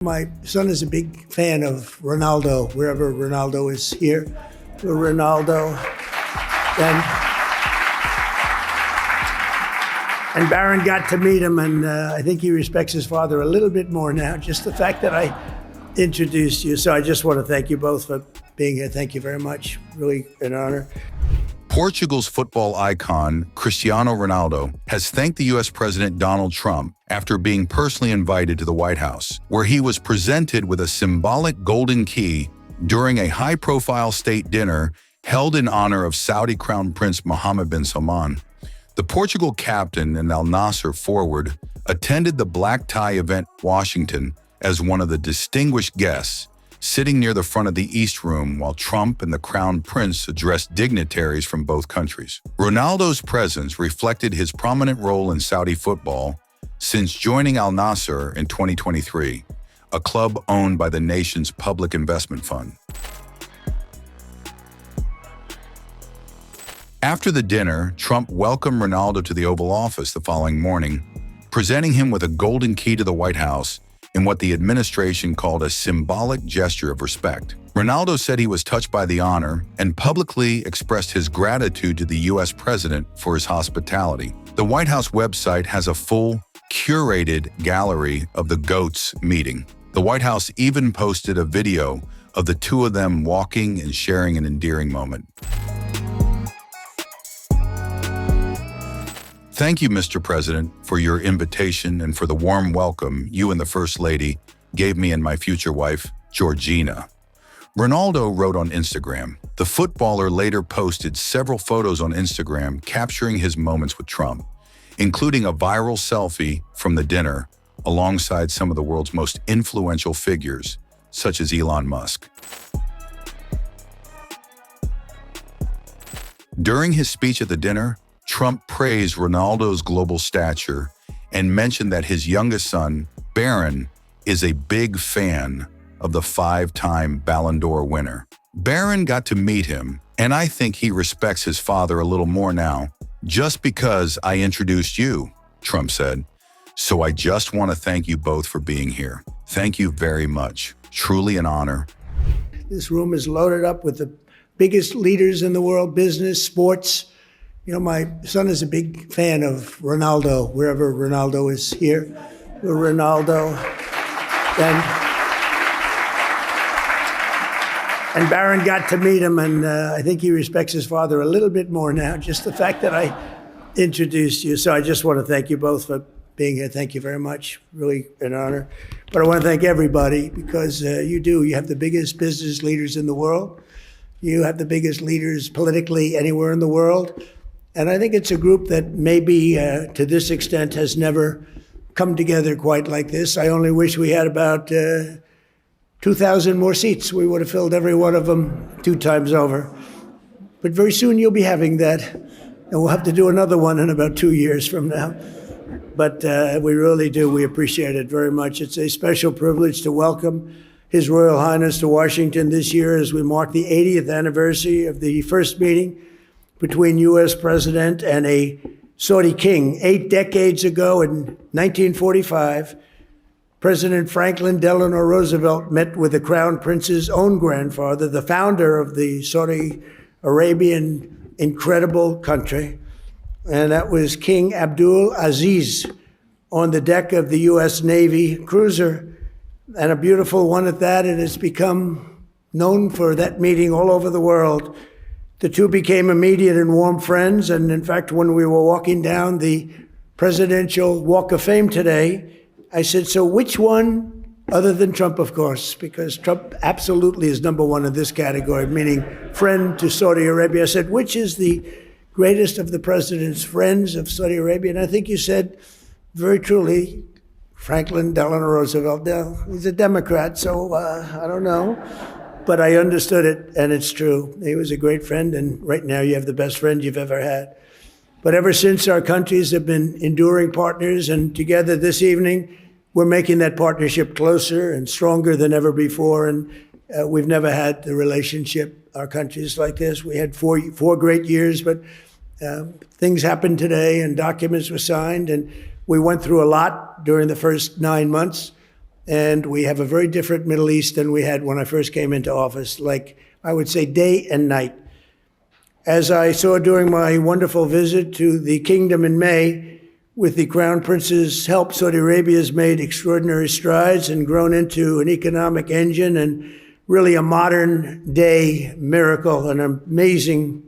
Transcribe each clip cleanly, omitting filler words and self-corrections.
My son is a big fan of Ronaldo, wherever Ronaldo is here. Ronaldo. And Barron got to meet him, and I think he respects his father a little bit more now, just the fact that I introduced you. So I just want to thank you both for being here. Thank you very much. Really an honor. Portugal's football icon, Cristiano Ronaldo, has thanked the U.S. President Donald Trump after being personally invited to the White House, where he was presented with a symbolic golden key during a high-profile state dinner held in honor of Saudi Crown Prince Mohammed bin Salman. The Portugal captain and Al Nassr forward attended the black tie event in Washington as one of the distinguished guests, sitting near the front of the East Room while Trump and the Crown Prince addressed dignitaries from both countries. Ronaldo's presence reflected his prominent role in Saudi football since joining Al Nassr in 2023, a club owned by the nation's public investment fund. After the dinner, Trump welcomed Ronaldo to the Oval Office the following morning, presenting him with a golden key to the White House in what the administration called a symbolic gesture of respect. Ronaldo said he was touched by the honor and publicly expressed his gratitude to the U.S. president for his hospitality. The White House website has a full, curated gallery of the GOATs meeting. The White House even posted a video of the two of them walking and sharing an endearing moment. Thank you, Mr. President, for your invitation and for the warm welcome you and the First Lady gave me and my future wife, Georgina. Ronaldo wrote on Instagram. The footballer later posted several photos on Instagram capturing his moments with Trump, including a viral selfie from the dinner alongside some of the world's most influential figures, such as Elon Musk. During his speech at the dinner, Trump praised Ronaldo's global stature and mentioned that his youngest son, Barron, is a big fan of the five-time Ballon d'Or winner. Barron got to meet him, and I think he respects his father a little more now, just because I introduced you, Trump said. So I just want to thank you both for being here. Thank you very much. Truly an honor. This room is loaded up with the biggest leaders in the world, business, sports. You know, my son is a big fan of Ronaldo, wherever Ronaldo is here. Ronaldo. And Barron got to meet him, and I think he respects his father a little bit more now, just the fact that I introduced you. So I just want to thank you both for being here. Thank you very much. Really an honor. But I want to thank everybody because you have the biggest business leaders in the world. You have the biggest leaders politically anywhere in the world. And I think it's a group that maybe to this extent has never come together quite like this. I only wish we had about 2,000 more seats. We would have filled every one of them 2 times over. But very soon you'll be having that. And we'll have to do another one in about 2 years from now. But we really do. We appreciate it very much. It's a special privilege to welcome His Royal Highness to Washington this year as we mark the 80th anniversary of the first meeting between U.S. President and a Saudi king. 8 decades ago in 1945, President Franklin Delano Roosevelt met with the Crown Prince's own grandfather, the founder of the Saudi Arabian incredible country, and that was King Abdul Aziz on the deck of the U.S. Navy cruiser, and a beautiful one at that. It has become known for that meeting all over the world. The two became immediate and warm friends, and in fact, when we were walking down the Presidential Walk of Fame today, I said, so which one, other than Trump, of course, because Trump absolutely is number one in this category, meaning friend to Saudi Arabia. I said, which is the greatest of the president's friends of Saudi Arabia? And I think you said, very truly, Franklin Delano Roosevelt. Now, he's a Democrat, so I don't know. But I understood it, and it's true. He was a great friend, and right now you have the best friend you've ever had. But ever since, our countries have been enduring partners, and together this evening, we're making that partnership closer and stronger than ever before. And we've never had the relationship, our countries, like this. We had four great years, but things happened today, and documents were signed, and we went through a lot during the first 9 months. And we have a very different Middle East than we had when I first came into office, like I would say day and night. As I saw during my wonderful visit to the kingdom in May, with the Crown Prince's help, Saudi Arabia has made extraordinary strides and grown into an economic engine and really a modern day miracle, an amazing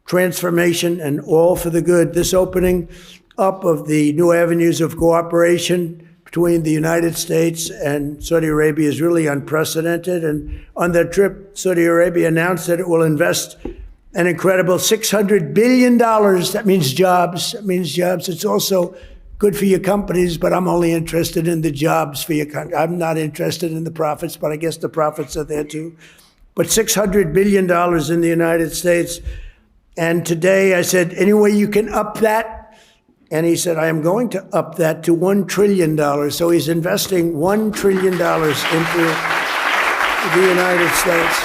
transformation, and all for the good. This opening up of the new avenues of cooperation between the United States and Saudi Arabia is really unprecedented. And on that trip, Saudi Arabia announced that it will invest an incredible $600 billion. That means jobs. That means jobs. It's also good for your companies, but I'm only interested in the jobs for your country. I'm not interested in the profits, but I guess the profits are there too. But $600 billion in the United States. And today I said, any way you can up that? And he said, I am going to up that to $1 trillion. So he's investing $1 trillion into the United States.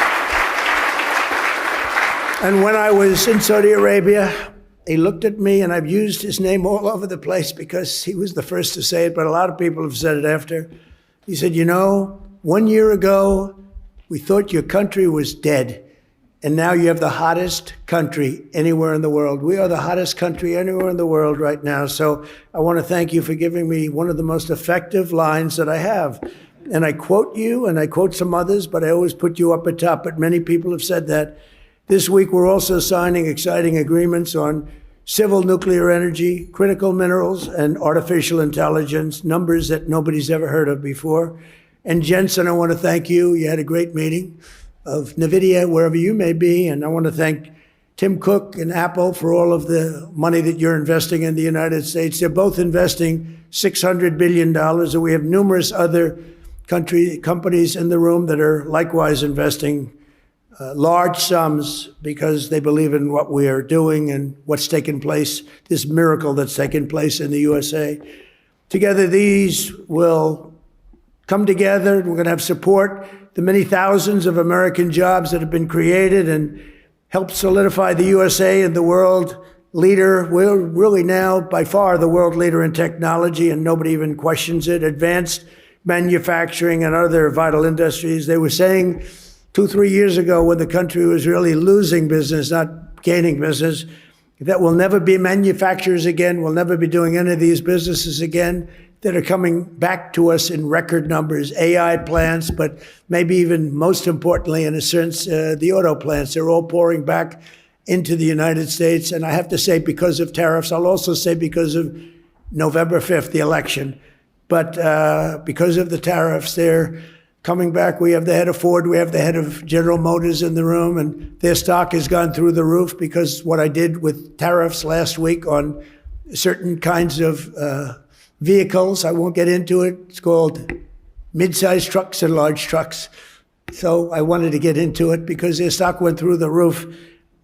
And when I was in Saudi Arabia, he looked at me, and I've used his name all over the place because he was the first to say it, but a lot of people have said it after. He said, 1 year ago, we thought your country was dead. And now you have the hottest country anywhere in the world. We are the hottest country anywhere in the world right now. So I want to thank you for giving me one of the most effective lines that I have. And I quote you, and I quote some others, but I always put you up at top. But many people have said that. This week, we're also signing exciting agreements on civil nuclear energy, critical minerals, and artificial intelligence, numbers that nobody's ever heard of before. And Jensen, I want to thank you. You had a great meeting of NVIDIA, wherever you may be. And I want to thank Tim Cook and Apple for all of the money that you're investing in the United States. They're both investing $600 billion. And we have numerous other companies in the room that are likewise investing large sums because they believe in what we are doing and what's taken place, this miracle that's taken place in the USA. Together, these will come together. We're going to have support the many thousands of American jobs that have been created and help solidify the USA and the world leader. We're really now by far the world leader in technology, and nobody even questions it. Advanced manufacturing and other vital industries. They were saying 2-3 years ago, when the country was really losing business, not gaining business, that we'll never be manufacturers again. We'll never be doing any of these businesses again that are coming back to us in record numbers. AI plants, but maybe even most importantly, in a sense, the auto plants. They're all pouring back into the United States. And I have to say, because of tariffs, I'll also say because of November 5th, the election. But because of the tariffs, they're coming back. We have the head of Ford, we have the head of General Motors in the room, and their stock has gone through the roof because what I did with tariffs last week on certain kinds of vehicles, I won't get into it. It's called mid-sized trucks and large trucks. So I wanted to get into it because their stock went through the roof,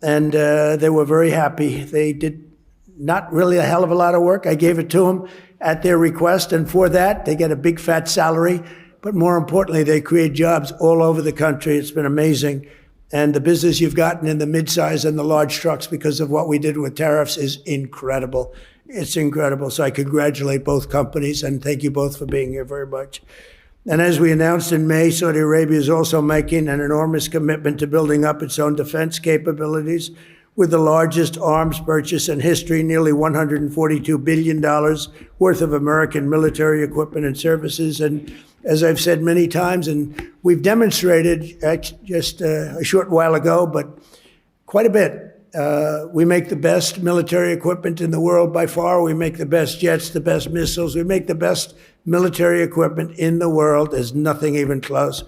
and they were very happy. They did not really a hell of a lot of work. I gave it to them at their request, and for that, they get a big fat salary. But more importantly, they create jobs all over the country. It's been amazing. And the business you've gotten in the midsize and the large trucks because of what we did with tariffs is incredible. It's incredible. So I congratulate both companies and thank you both for being here very much. And as we announced in May, Saudi Arabia is also making an enormous commitment to building up its own defense capabilities with the largest arms purchase in history, nearly $142 billion worth of American military equipment and services. And as I've said many times, and we've demonstrated just a short while ago, but quite a bit. We make the best military equipment in the world by far. We make the best jets, the best missiles. We make the best military equipment in the world. There's nothing even close.